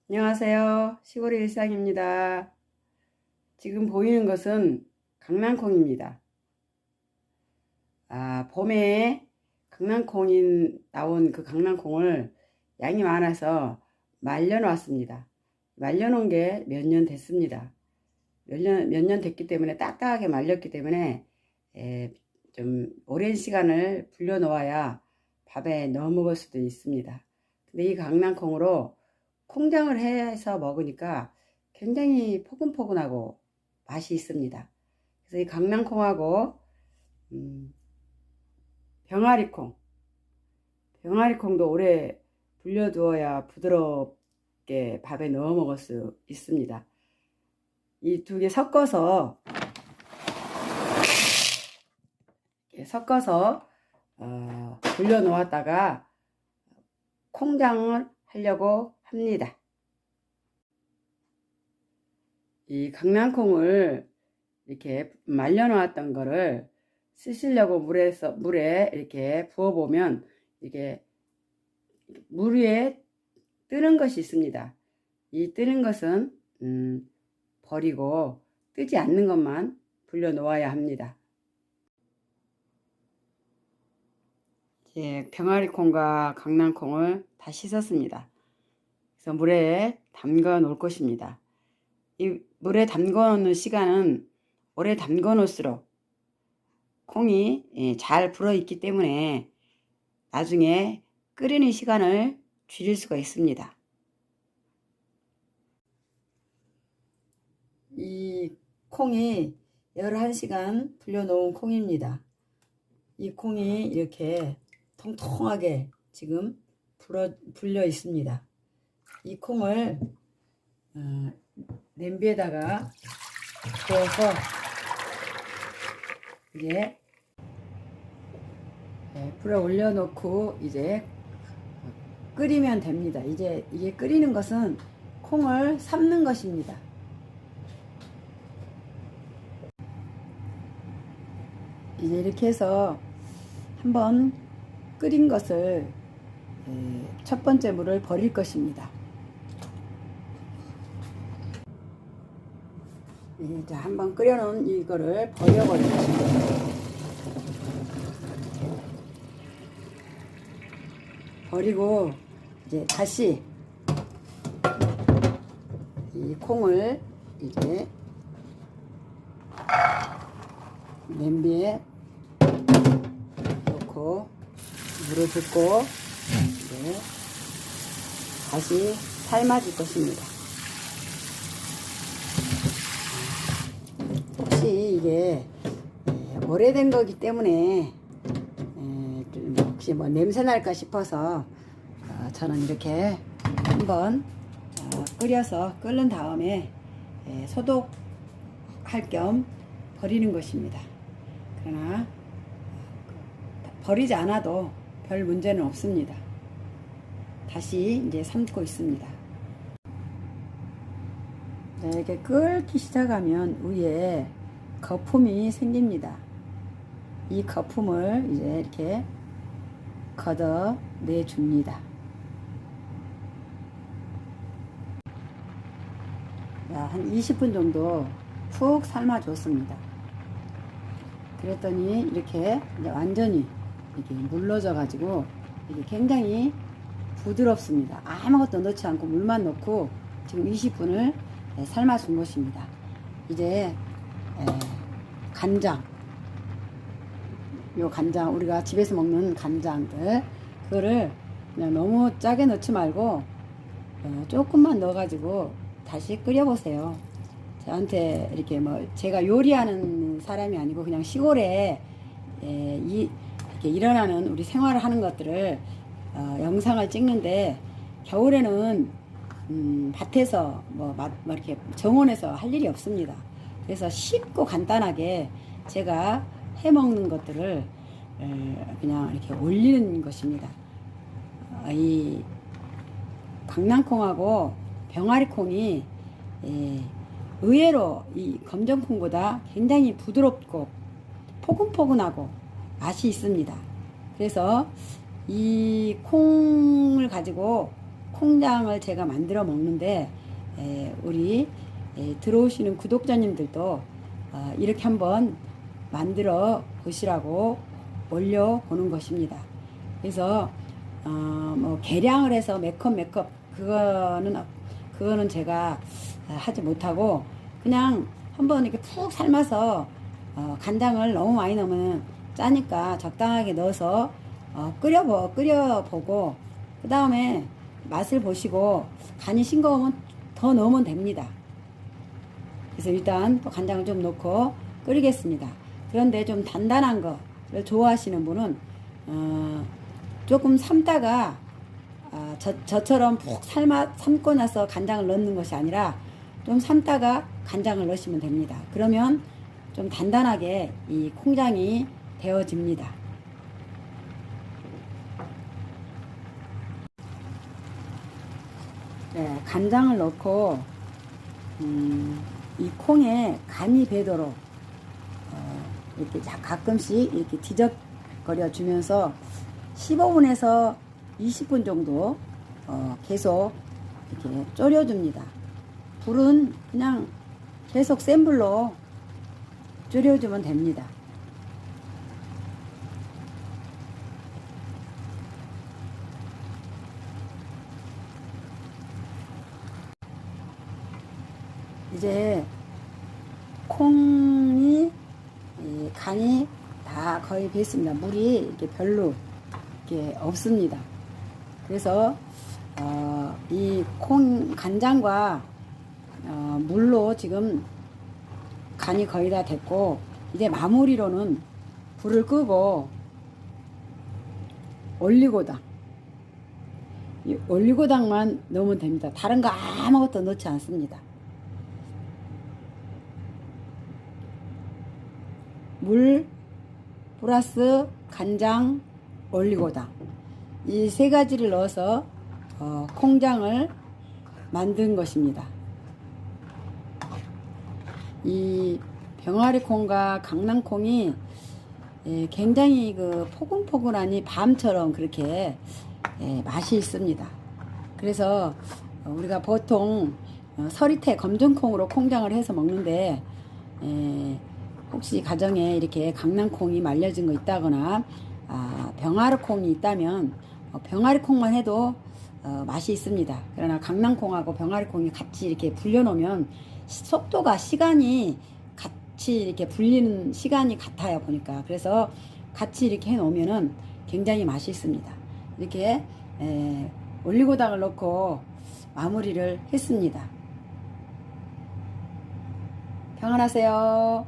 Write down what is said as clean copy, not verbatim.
안녕하세요. 시골의 일상입니다. 지금 보이는 것은 강낭콩입니다. 봄에 강낭콩이 나온 그 강낭콩을 양이 많아서 말려놓았습니다. 말려놓은 게 몇 년 됐습니다. 몇 년 됐기 때문에 딱딱하게 말렸기 때문에 좀 오랜 시간을 불려 놓아야 밥에 넣어 먹을 수도 있습니다. 근데 이 강낭콩으로 콩장을 해서 먹으니까 굉장히 포근포근하고 맛이 있습니다. 그래서 이 강낭콩하고 병아리콩도 오래 불려두어야 부드럽게 밥에 넣어 먹을 수 있습니다. 이 두 개 섞어서 불려 놓았다가 콩장을 하려고 합니다. 이 강낭콩을 이렇게 말려 놓았던 거를 쓰시려고 물에 이렇게 부어 보면 이게 물 위에 뜨는 것이 있습니다. 이 뜨는 것은 버리고 뜨지 않는 것만 불려 놓아야 합니다. 이제 병아리콩과 강낭콩을 다 씻었습니다. 그래서 물에 담가 놓을 것입니다. 이 물에 담가 놓는 시간은 오래 담가 놓을수록 콩이 잘 불어 있기 때문에 나중에 끓이는 시간을 줄일 수가 있습니다. 이 콩이 11시간 불려 놓은 콩입니다. 이 콩이 이렇게 통통하게 지금 불려 있습니다. 이 콩을 냄비에다가 부어서 이제 불에 올려놓고 이제 끓이면 됩니다. 이제 이게 끓이는 것은 콩을 삶는 것입니다. 이제 이렇게 해서 한번 끓인 것을 첫 번째 물을 버릴 것입니다. 이제 한번 끓여놓은 이거를 버려버릴 것입니다. 버리고 이제 다시 이 콩을 이제 냄비에 넣고 물을 붓고 이제 다시 삶아줄 것입니다. 혹시 이게 오래된 거기 때문에 혹시 뭐 냄새 날까 싶어서 저는 이렇게 한번 끓여서 끓는 다음에 소독할 겸 버리는 것입니다. 그러나 버리지 않아도 별 문제는 없습니다. 다시 이제 삶고 있습니다. 이렇게 끓기 시작하면 위에 거품이 생깁니다. 이 거품을 이제 이렇게 걷어내 줍니다. 한 20분 정도 푹 삶아 줬습니다. 그랬더니 이렇게 이제 완전히 이렇게 물러져 가지고 이게 굉장히 부드럽습니다. 아무것도 넣지 않고 물만 넣고 지금 20분을 삶아 준 것입니다. 이제 간장, 요 간장, 우리가 집에서 먹는 간장들, 그거를 그냥 너무 짜게 넣지 말고 조금만 넣어 가지고 다시 끓여 보세요. 저한테 이렇게 뭐 제가 요리하는 사람이 아니고 그냥 시골에 이렇게 일어나는 우리 생활을 하는 것들을 영상을 찍는데, 겨울에는 밭에서 뭐 이렇게 정원에서 할 일이 없습니다. 그래서 쉽고 간단하게 제가 해 먹는 것들을 그냥 이렇게 올리는 것입니다. 이 강낭콩하고 병아리콩이 의외로 이 검정콩보다 굉장히 부드럽고 포근포근하고 맛이 있습니다. 그래서 이 콩을 가지고 콩장을 제가 만들어 먹는데 우리 들어오시는 구독자님들도 이렇게 한번 만들어 보시라고 올려보는 것입니다. 그래서 뭐 계량을 해서 몇컵 그거는 제가 하지 못하고 그냥 한번 이렇게 푹 삶아서 간장을 너무 많이 넣으면 짜니까 적당하게 넣어서 끓여보고 그 다음에 맛을 보시고 간이 싱거우면 더 넣으면 됩니다. 그래서 일단 또 간장을 좀 넣고 끓이겠습니다. 그런데 좀 단단한 거를 좋아하시는 분은 조금 삶다가 저처럼 푹 삶고 나서 간장을 넣는 것이 아니라 좀 삶다가 간장을 넣으시면 됩니다. 그러면 좀 단단하게 이 콩장이 되어집니다. 네, 간장을 넣고 이 콩에 간이 배도록 이렇게 가끔씩 이렇게 뒤적거려 주면서 15분에서 20분 정도 계속 이렇게 졸여줍니다. 불은 그냥 계속 센 불로 졸여주면 됩니다. 이제 콩이 간이 다 거의 됐습니다. 물이 이렇게 별로 이렇게 없습니다. 그래서 이 콩 간장과 물로 지금 간이 거의 다 됐고 이제 마무리로는 불을 끄고 올리고당 이 올리고당만 넣으면 됩니다. 다른 거 아무것도 넣지 않습니다. 물 플러스 간장 올리고당 이 세 가지를 넣어서 콩장을 만든 것입니다. 이 병아리 콩과 강낭콩이 굉장히 그 포근포근하니 밤처럼 그렇게 맛이 있습니다. 그래서 우리가 보통 서리태 검정콩으로 콩장을 해서 먹는데 혹시 가정에 이렇게 강낭콩이 말려진 거 있다거나 병아리콩이 있다면 병아리콩만 해도 맛이 있습니다. 그러나 강낭콩하고 병아리콩이 같이 이렇게 불려놓으면 속도가 시간이 같이 이렇게 불리는 시간이 같아요 보니까. 그래서 같이 이렇게 해 놓으면은 굉장히 맛이 있습니다. 이렇게 올리고당을 넣고 마무리를 했습니다. 평안하세요.